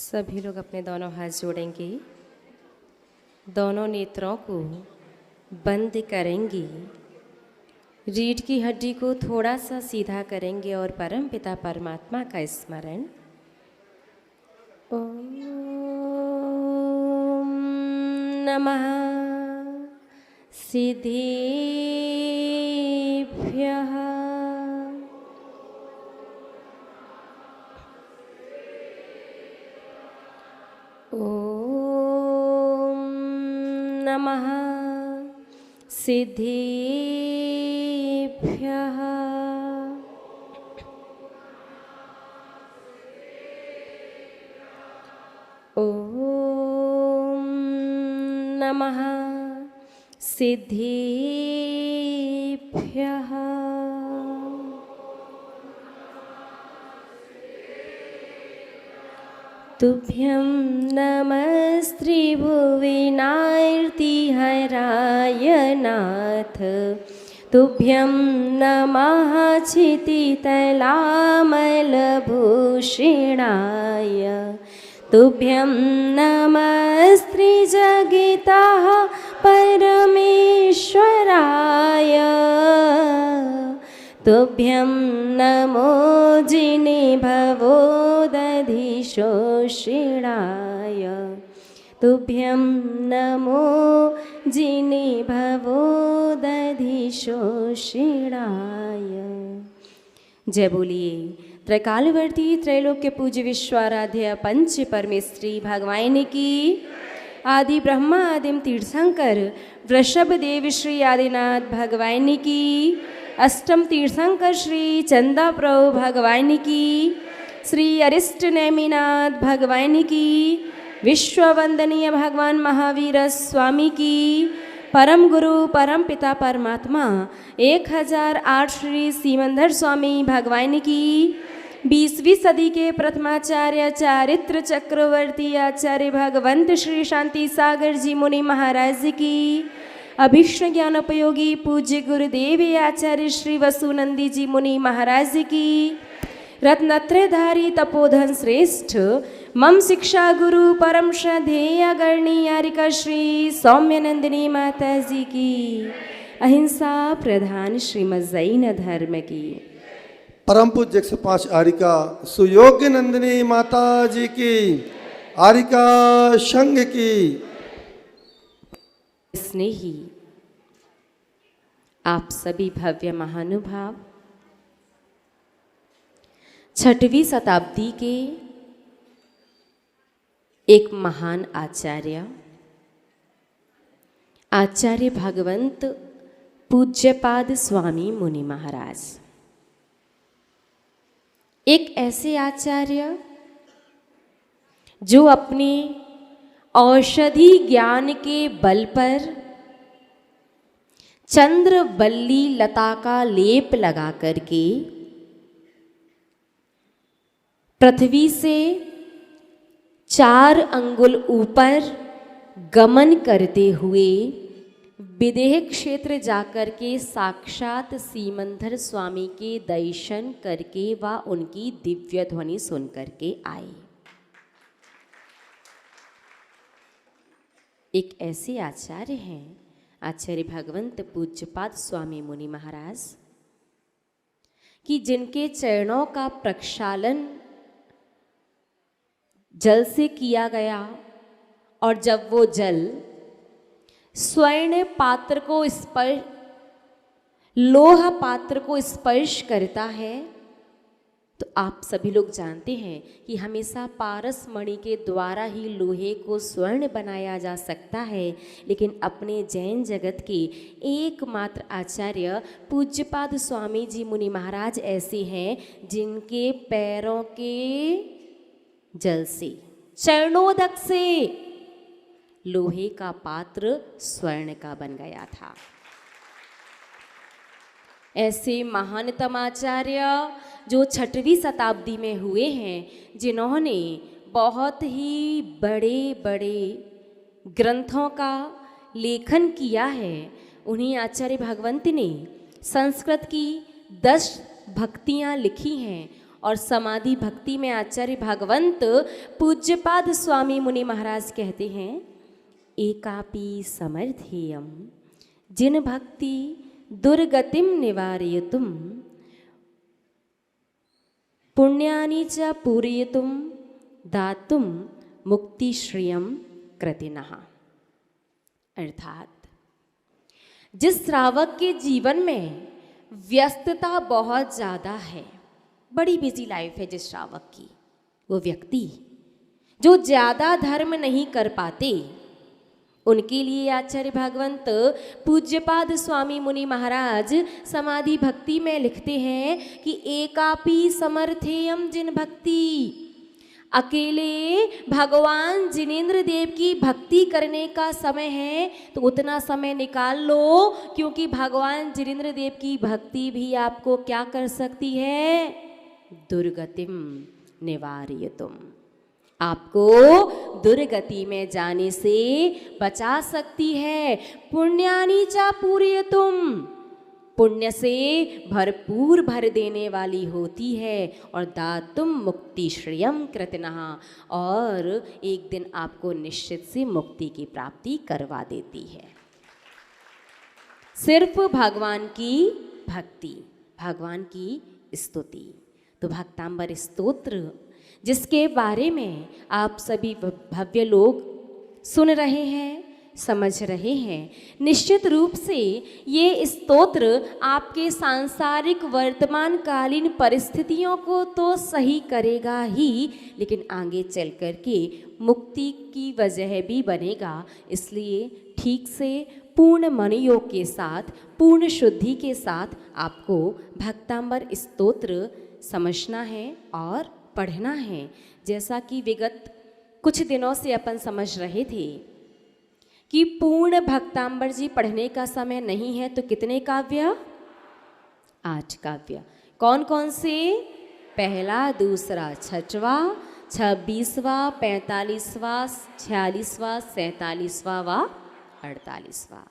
सभी लोग अपने दोनों हाथ जोड़ेंगे, दोनों नेत्रों को बंद करेंगे, रीढ़ की हड्डी को थोड़ा सा सीधा करेंगे और परम पिता परमात्मा का स्मरण। ओम नमः सिद्धेभ्यः। ओम नमः सिद्धेभ्यः। ओम नमः सिद्धेभ्यः। तुभ्यं नमस्त्रिभुवनार्तिहराय नाथ, तुभ्यं नमः क्षितितलामलभूषणाय, तुभ्यं नमस्त्रिजगितः परमेश्वराय, तुभ्यं नमो जिनेभवोदधिशोषिणाय, तुभ्यं नमो जिनेभवोदधिशोषिणाय। जय बोलिए त्रैकालवर्ती त्रैलोक्य पूज्य विश्वाराध्य पंच परमेश्वरी भगवान की। आदि ब्रह्मा आदिम तीर्थंकर वृषभ देव श्री आदिनाथ भगवान की। अष्टम तीर्थंकर श्री चंदा प्रभु भगवान की। श्री अरिष्ट नेमिनाथ भगवान की। विश्व वंदनीय भगवान महावीर स्वामी की। परम गुरु परम पिता परमात्मा 1008 श्री सीमंधर स्वामी भगवान की। 20वीं सदी के प्रथमाचार्य चारित्र चक्रवर्ती आचार्य भगवंत श्री शांति सागर जी मुनि महाराज की। अभीष्ट ज्ञानोपयोगी पूज्य गुरुदेव आचार्य श्री वसुनंदी जी मुनि महाराज की। रत्नत्रयधारी तपोधन श्रेष्ठ मम शिक्षा गुरु परम श्रद्धेय गणियारिका श्री सौम्यनंदिनी माता जी की। अहिंसा प्रधान श्रीमद जैन धर्म की। परम पूज्य 105 आरिका सुयोग्य नंदिनी माता जी की। आरिका संघ की। स्नेही आप सभी भव्य महानुभाव, 6वीं शताब्दी के एक महान आचार्य भगवंत पूज्यपाद स्वामी मुनि महाराज, एक ऐसे आचार्य जो अपने औषधि ज्ञान के बल पर चंद्रवल्ली लता का लेप लगा करके पृथ्वी से 4 अंगुल ऊपर गमन करते हुए विदेह क्षेत्र जाकर के साक्षात सीमंधर स्वामी के दर्शन करके व उनकी दिव्य ध्वनि सुन करके आए। एक ऐसे आचार्य हैं आचार्य भगवंत पूज्यपाद स्वामी मुनि महाराज कि जिनके चरणों का प्रक्षालन जल से किया गया और जब वो जल स्वर्ण पात्र को स्पर्श, लोह पात्र को स्पर्श करता है तो आप सभी लोग जानते हैं कि हमेशा पारस मणि के द्वारा ही लोहे को स्वर्ण बनाया जा सकता है। लेकिन अपने जैन जगत के एकमात्र आचार्य पूज्यपाद स्वामी जी मुनि महाराज ऐसे हैं जिनके पैरों के जल से, चरणोदक से लोहे का पात्र स्वर्ण का बन गया था। ऐसे महानतम आचार्य जो 6वीं शताब्दी में हुए हैं, जिन्होंने बहुत ही बड़े बड़े ग्रंथों का लेखन किया है, उन्हीं आचार्य भगवंत ने संस्कृत की 10 भक्तियाँ लिखी हैं और समाधि भक्ति में आचार्य भगवंत पूज्यपाद स्वामी मुनि महाराज कहते हैं, एकापि समर्थेयम जिन भक्ति दुर्गतिम निवारयितुम पुण्यानि च पूरयितुम दातुम मुक्ति श्रियम कृतिनः। अर्थात जिस श्रावक के जीवन में व्यस्तता बहुत ज़्यादा है, बड़ी बिजी लाइफ है जिस श्रावक की, वो व्यक्ति जो ज़्यादा धर्म नहीं कर पाते, उनके लिए आचार्य भगवंत पूज्यपाद स्वामी मुनि महाराज समाधि भक्ति में लिखते हैं कि एकापि समर्थेयम जिन भक्ति, अकेले भगवान जिनेंद्र देव की भक्ति करने का समय है तो उतना समय निकाल लो, क्योंकि भगवान जिनेंद्र देव की भक्ति भी आपको क्या कर सकती है, दुर्गतिम निवारयितुम, आपको दुर्गति में जाने से बचा सकती है। पुण्यानि च पूरयितुम, पुण्य से भरपूर भर देने वाली होती है, और दातुम मुक्ति श्रियम कृतनः, और एक दिन आपको निश्चित से मुक्ति की प्राप्ति करवा देती है। सिर्फ भगवान की भक्ति, भगवान की स्तुति। तो भक्तांबर स्तोत्र जिसके बारे में आप सभी भव्य लोग सुन रहे हैं, समझ रहे हैं, निश्चित रूप से ये स्तोत्र आपके सांसारिक वर्तमान कालीन परिस्थितियों को तो सही करेगा ही, लेकिन आगे चल कर के मुक्ति की वजह भी बनेगा। इसलिए ठीक से पूर्ण मनयोग के साथ, पूर्ण शुद्धि के साथ आपको भक्तांबर स्तोत्र समझना है और पढ़ना है। जैसा कि विगत कुछ दिनों से अपन समझ रहे थे कि पूर्ण भक्तांबर जी पढ़ने का समय नहीं है, तो कितने काव्य, 8 काव्य। कौन कौन से, पहला, दूसरा, छठवां, 26वां, 45वां, 46वां, 47वां व 48वां।